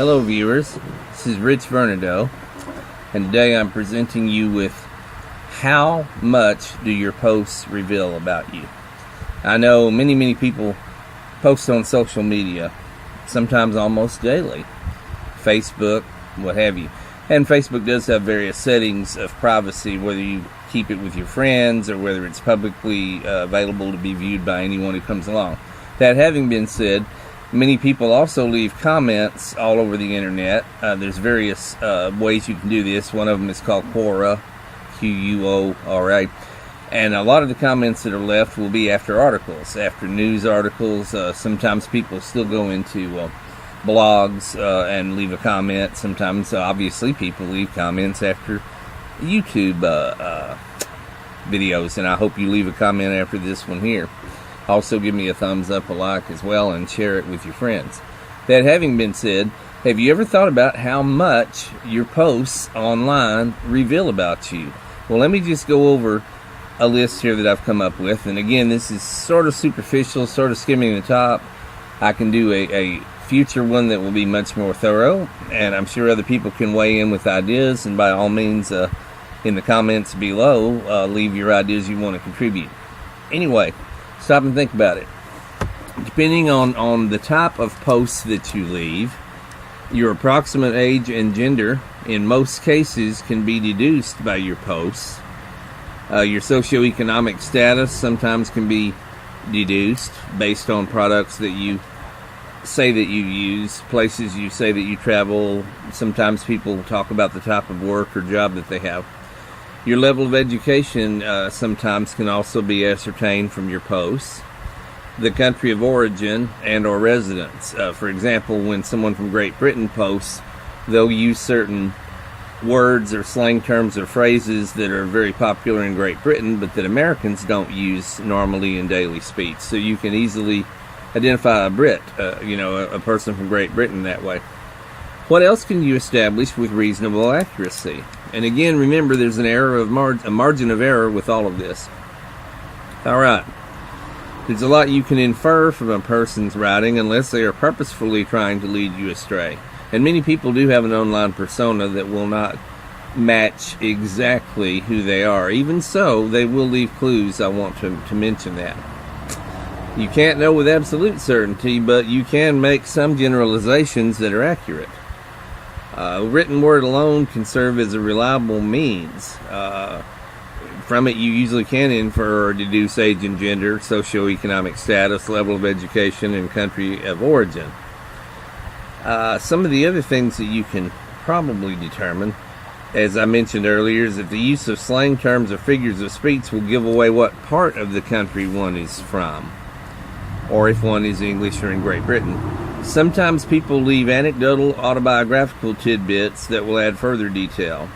Hello viewers, this is Rich Vernado, and today I'm presenting you with how much do your posts reveal about you. I know many people post on social media, sometimes almost daily, Facebook, what have you. And Facebook does have various settings of privacy, whether you keep it with your friends or whether it's publicly available to be viewed by anyone who comes along. That having been said, many people also leave comments all over the internet. There's various ways you can do this. One of them is called Quora, Quora. And a lot of the comments that are left will be after articles, after news articles. Sometimes people still go into blogs and leave a comment. Sometimes, obviously, people leave comments after YouTube videos. And I hope you leave a comment after this one here. Also, give me a thumbs up, a like as well, and share it with your friends. That having been said, have you ever thought about how much your posts online reveal about you? Well, let me just go over a list here that I've come up with. And again, this is sort of superficial, sort of skimming the top. I can do a future one that will be much more thorough, and I'm sure other people can weigh in with ideas. And by all means, in the comments below, leave your ideas you want to contribute. Anyway, stop and think about it. Depending on the type of posts that you leave, your approximate age and gender, in most cases, can be deduced by your posts. Your socioeconomic status sometimes can be deduced based on products that you say that you use, places you say that you travel. Sometimes people talk about the type of work or job that they have. Your level of education sometimes can also be ascertained from your posts. The country of origin and or residence. For example, when someone from Great Britain posts, they'll use certain words or slang terms or phrases that are very popular in Great Britain, but that Americans don't use normally in daily speech. So you can easily identify a Brit, a person from Great Britain that way. What else can you establish with reasonable accuracy? And again, remember, there's a margin of error with all of this. All right. There's a lot you can infer from a person's writing unless they are purposefully trying to lead you astray. And many people do have an online persona that will not match exactly who they are. Even so, they will leave clues. I want to mention that. You can't know with absolute certainty, but you can make some generalizations that are accurate. Written word alone can serve as a reliable means. From it, you usually can infer or deduce age and gender, socioeconomic status, level of education, and country of origin. Some of the other things that you can probably determine, as I mentioned earlier, is that the use of slang terms or figures of speech will give away what part of the country one is from, or if one is English or in Great Britain. Sometimes people leave anecdotal, autobiographical tidbits that will add further detail.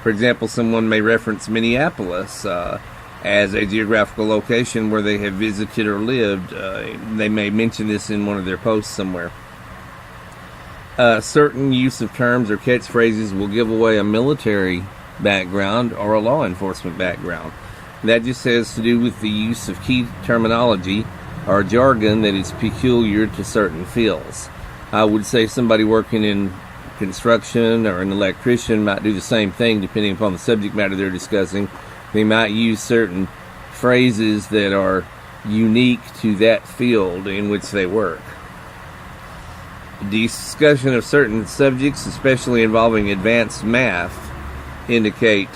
For example, someone may reference Minneapolis as a geographical location where they have visited or lived. They may mention this in one of their posts somewhere. Certain use of terms or catchphrases will give away a military background or a law enforcement background. That just has to do with the use of key terminology or jargon that is peculiar to certain fields. I would say somebody working in construction or an electrician might do the same thing depending upon the subject matter they're discussing. They might use certain phrases that are unique to that field in which they work. Discussion of certain subjects, especially involving advanced math, indicate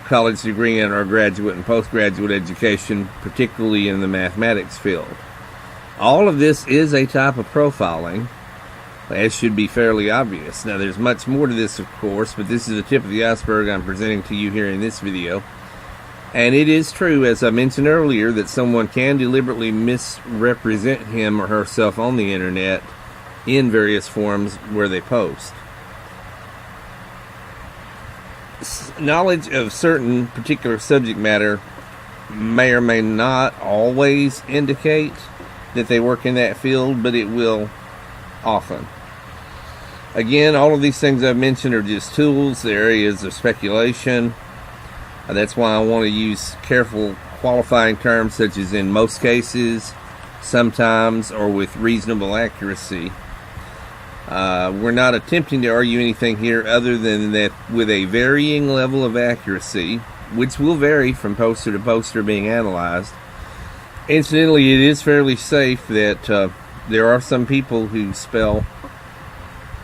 college degree and or graduate and postgraduate education, particularly in the mathematics field. All of this is a type of profiling, as should be fairly obvious. Now, there's much more to this, of course, but this is the tip of the iceberg I'm presenting to you here in this video. And it is true, as I mentioned earlier, that someone can deliberately misrepresent him or herself on the internet in various forms where they post. Knowledge of certain particular subject matter may or may not always indicate that they work in that field, but it will often. Again, all of these things I've mentioned are just tools, they're areas of speculation. That's why I want to use careful qualifying terms such as in most cases, sometimes, or with reasonable accuracy. We're not attempting to argue anything here other than that with a varying level of accuracy, which will vary from poster to poster being analyzed. Incidentally, it is fairly safe that there are some people who spell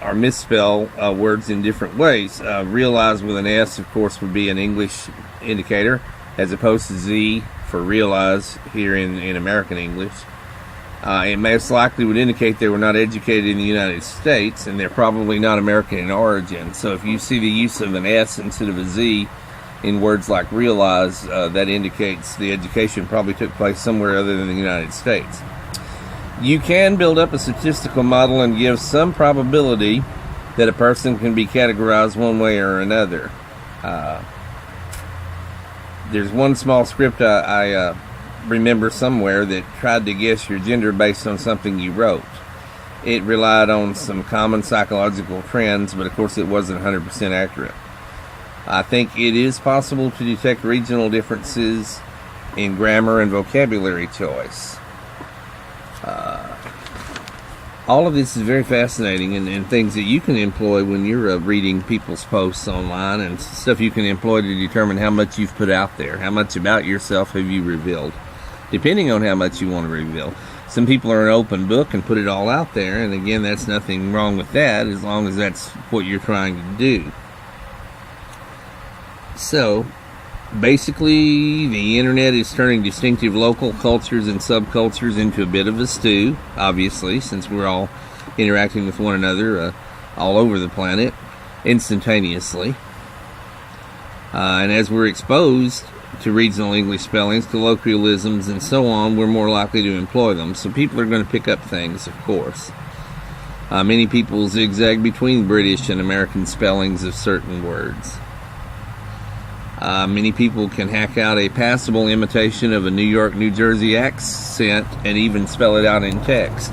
or misspell words in different ways. Realize with an S, of course, would be an English indicator, as opposed to Z for realize here in American English. It most likely would indicate they were not educated in the United States, and they're probably not American in origin. So if you see the use of an S instead of a Z in words like realize, that indicates the education probably took place somewhere other than the United States. You can build up a statistical model and give some probability that a person can be categorized one way or another. There's one small script I remember somewhere that tried to guess your gender based on something you wrote. It relied on some common psychological trends, but of course it wasn't 100% accurate. I think it is possible to detect regional differences in grammar and vocabulary choice. All of this is very fascinating and things that you can employ when you're reading people's posts online, and stuff you can employ to determine how much you've put out there. How much about yourself have you revealed, depending on how much you want to reveal. Some people are an open book and put it all out there, and again, that's nothing wrong with that as long as that's what you're trying to do. So, basically, the internet is turning distinctive local cultures and subcultures into a bit of a stew, obviously, since we're all interacting with one another all over the planet instantaneously. And as we're exposed to regional English spellings, colloquialisms, and so on, we're more likely to employ them. So people are going to pick up things, of course. Many people zigzag between British and American spellings of certain words. Many people can hack out a passable imitation of a New York, New Jersey accent and even spell it out in text.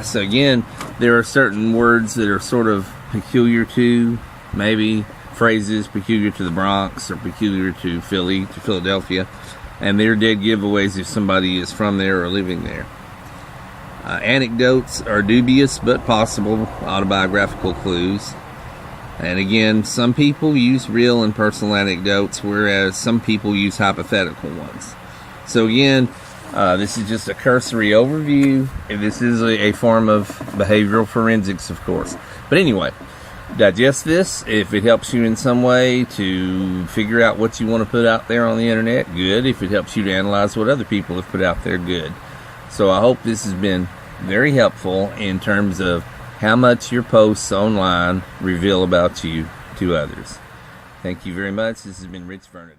So again, there are certain words that are sort of peculiar to, maybe phrases peculiar to the Bronx or peculiar to Philly, to Philadelphia, and they're dead giveaways if somebody is from there or living there. Anecdotes are dubious but possible autobiographical clues. And again, some people use real and personal anecdotes, whereas some people use hypothetical ones. So again, this is just a cursory overview. This is a form of behavioral forensics, of course. But anyway, digest this. If it helps you in some way to figure out what you want to put out there on the internet, good. If it helps you to analyze what other people have put out there, good. So I hope this has been very helpful in terms of how much your posts online reveal about you to others. Thank you very much. This has been Rich Vernon.